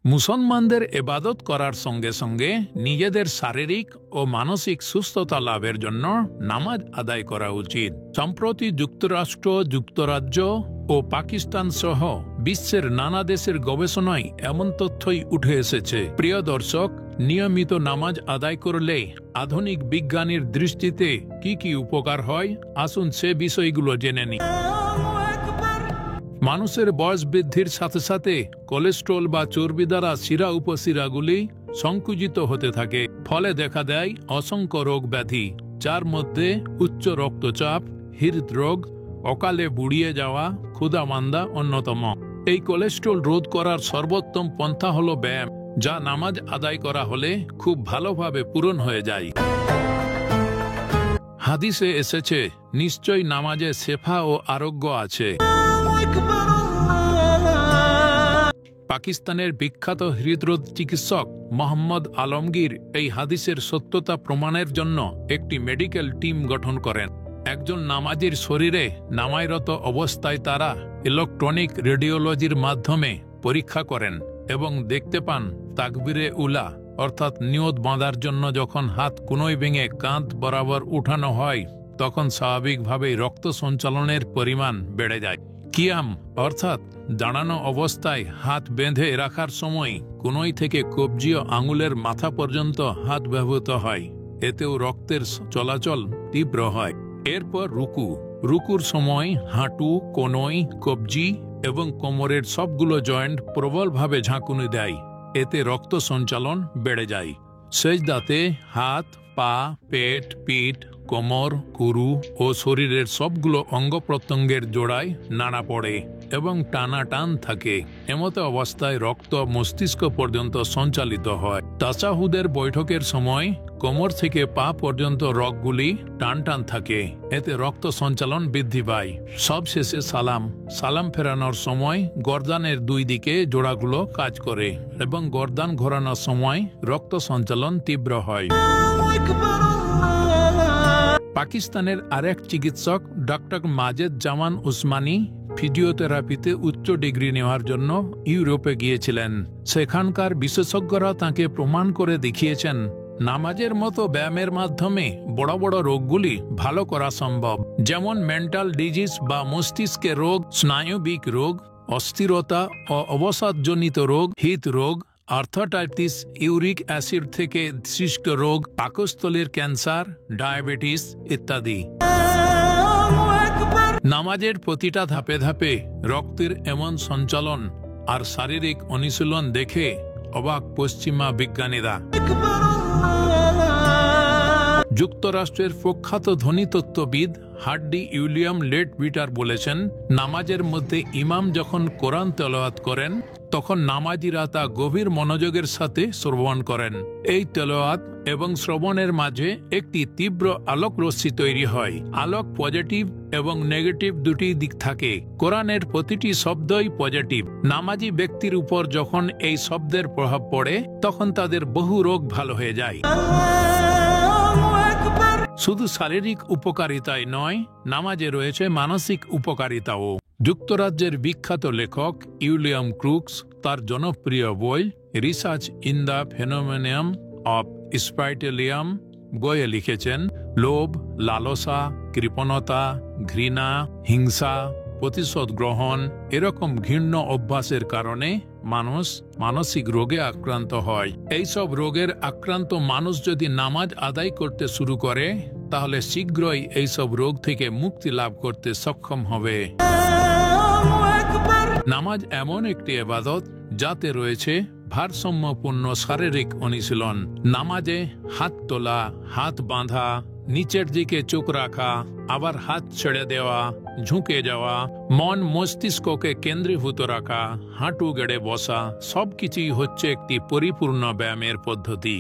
মুসলমানদের ইবাদত করার সঙ্গে সঙ্গে নিজেদের শারীরিক ও মানসিক সুস্থতা লাভের জন্য নামাজ আদায় করা উচিত। সম্প্রতি যুক্তরাষ্ট্র, যুক্তরাজ্য ও পাকিস্তান সহ বিশ্বের নানা দেশের গবেষণায় এমন তথ্যই উঠে এসেছে। প্রিয় দর্শক, নিয়মিত নামাজ আদায় করলে আধুনিক বিজ্ঞানীর দৃষ্টিতে কি কি উপকার হয়, আসুন সে বিষয়গুলো জেনে নিই। মানুষের বয়স বৃদ্ধির সাথে সাথে কোলেস্ট্রল বা চর্বি দ্বারা শিরা উপশিরাগুলি সংকুচিত হতে থাকে, ফলে দেখা দেয় অসংখ্য রোগ ব্যাধি, যার মধ্যে উচ্চ রক্তচাপ, হৃদরোগ, অকালে বুড়িয়ে যাওয়া, ক্ষুধামান্দা অন্যতম। এই কোলেস্ট্রল রোধ করার সর্বোত্তম পন্থা হলো ব্যায়াম, যা নামাজ আদায় করা হলে খুব ভালোভাবে পূরণ হয়ে যায়। হাদিসে এসেছে, নিশ্চয় নামাজে শেফা ও আরোগ্য আছে। পাকিস্তানের বিখ্যাত হৃদরোগ চিকিৎসক মোহাম্মদ আলমগীর এই হাদিসের সত্যতা প্রমাণের জন্য একটি মেডিকেল টিম গঠন করেন। একজন নামাজির শরীরে নামাজরত অবস্থায় তারা ইলেকট্রনিক রেডিওলজির মাধ্যমে পরীক্ষা করেন এবং দেখতে পান তাকবীরে উলা অর্থাৎ নিয়ত বাঁধার জন্য যখন হাত কুনোয় ভেঙে কাঁধ বরাবর উঠানো হয়, তখন স্বাভাবিকভাবেই রক্ত সঞ্চালনের পরিমাণ বেড়ে যায়। কিয়াম অর্থাৎ দাঁড়ানো অবস্থায় হাত বেঁধে রাখার সময় কোনোই থেকে কবজি ও আঙুলের মাথা পর্যন্ত হাত ব্যবহৃত হয়, এতেও রক্তের চলাচল তীব্র হয়। এরপর রুকুর সময় হাঁটু, কোনোই, কবজি এবং কোমরের সবগুলো জয়েন্ট প্রবলভাবে ঝাঁকুনি দেয়, এতে রক্ত সঞ্চালন বেড়ে যায়। সেজদাতে হাত, পা, পেট, পিঠ, কোমর, কুরু ও শরীরের সবগুলো অঙ্গ প্রত্যঙ্গের জোড়ায় নাড়া পড়ে এবং টানাটান থাকে। এমত অবস্থায় রক্ত মস্তিষ্ক পর্যন্ত সঞ্চালিত হয়। তাশাহুদের বৈঠকের সময় কোমর থেকে পা পর্যন্ত রগগুলি টান থাকে, এতে রক্ত সঞ্চালন বৃদ্ধি পায়। সবশেষে সালাম ফেরানোর সময় গর্দানের দুই দিকে জোড়াগুলো কাজ করে এবং গর্দান ঘোরানোর সময় রক্ত সঞ্চালন তীব্র হয়। পাকিস্তানের আরেক চিকিৎসক ডক্টর মাজেদ জামান উসমানী ফিজিওথেরাপিতে উচ্চ ডিগ্রি নেওয়ার জন্য ইউরোপে গিয়েছিলেন। সেখানকার বিশেষজ্ঞরা তাকে প্রমাণ করে দেখিয়েছেন নামাজের মতো ব্যায়ামের মাধ্যমে বড় বড় রোগগুলি ভালো করা সম্ভব, যেমন মেন্টাল ডিজিজ বা মস্তিষ্কের রোগ, স্নায়বিক রোগ, অস্থিরতা ও অবসাদজনিত রোগ, হৃদরোগ, আর্থ্রাইটিস, ইউরিক অ্যাসিড থেকে সৃষ্ট রোগ, পাকস্থলীর ক্যান্সার, ডায়াবেটিস ইত্যাদি। নামাজের প্রতিটা ধাপে ধাপে রক্তের এমন সঞ্চালন আর শারীরিক অনুশীলন দেখে অবাক পশ্চিমা বিজ্ঞানীরা। যুক্তরাষ্ট্রের প্রখ্যাত ধ্বনিতত্ত্ববিদ হার্ডি উইলিয়াম লেডবিটার বলেছেন, নামাজের মধ্যে ইমাম যখন কোরআন তেলাওয়াত করেন তখন নামাজিরা তা গভীর মনোযোগের সাথে শ্রবণ করেন। এই তেলাওয়াত এবং শ্রবণের মাঝে একটি তীব্র আলোক রশ্মি তৈরি হয়। আলোক পজিটিভ এবং নেগেটিভ দুটি দিক থাকে। কোরআনের প্রতিটি শব্দই পজিটিভ। নামাজি ব্যক্তির উপর যখন এই শব্দের প্রভাব পড়ে তখন তাদের বহু রোগ ভালো হয়ে যায়। শুধু শারীরিক উপকারিতাই নয়, নামাজে রয়েছে মানসিক উপকারিতাও। যুক্তরাজ্যের বিখ্যাত লেখক উইলিয়াম ক্রুকস তার জনপ্রিয় বই research in the phenomenon of spiritualism বইয়ে লিখেছেন, লোভ, লালসা, কৃপণতা, ঘৃণা, হিংসা, প্রতিশোধ গ্রহণ এরকম ঘৃণ্য অভ্যাসের কারণে মানুষ মানসিক রোগে আক্রান্ত হয়। এইসব রোগের আক্রান্ত মানুষ যদি নামাজ আদায় করতে শুরু করে তাহলে শীঘ্রই এইসব রোগ থেকে মুক্তি লাভ করতে সক্ষম হবে। নামাজ এমন একটি ইবাদত যাতে রয়েছে ভারসাম্যপূর্ণ শারীরিক অনুশীলন। নামাজে হাত তোলা, হাত বাঁধা, নিচের দিকে চোখ রাখা, আবার হাত ছেড়ে দেওয়া, ঝুঁকে যাওয়া, মন মস্তিষ্ককে কেন্দ্রীভূত রাখা, হাঁটু গেড়ে বসা সবকিছুই হচ্ছে একটি পরিপূর্ণ ব্যায়ামের পদ্ধতি।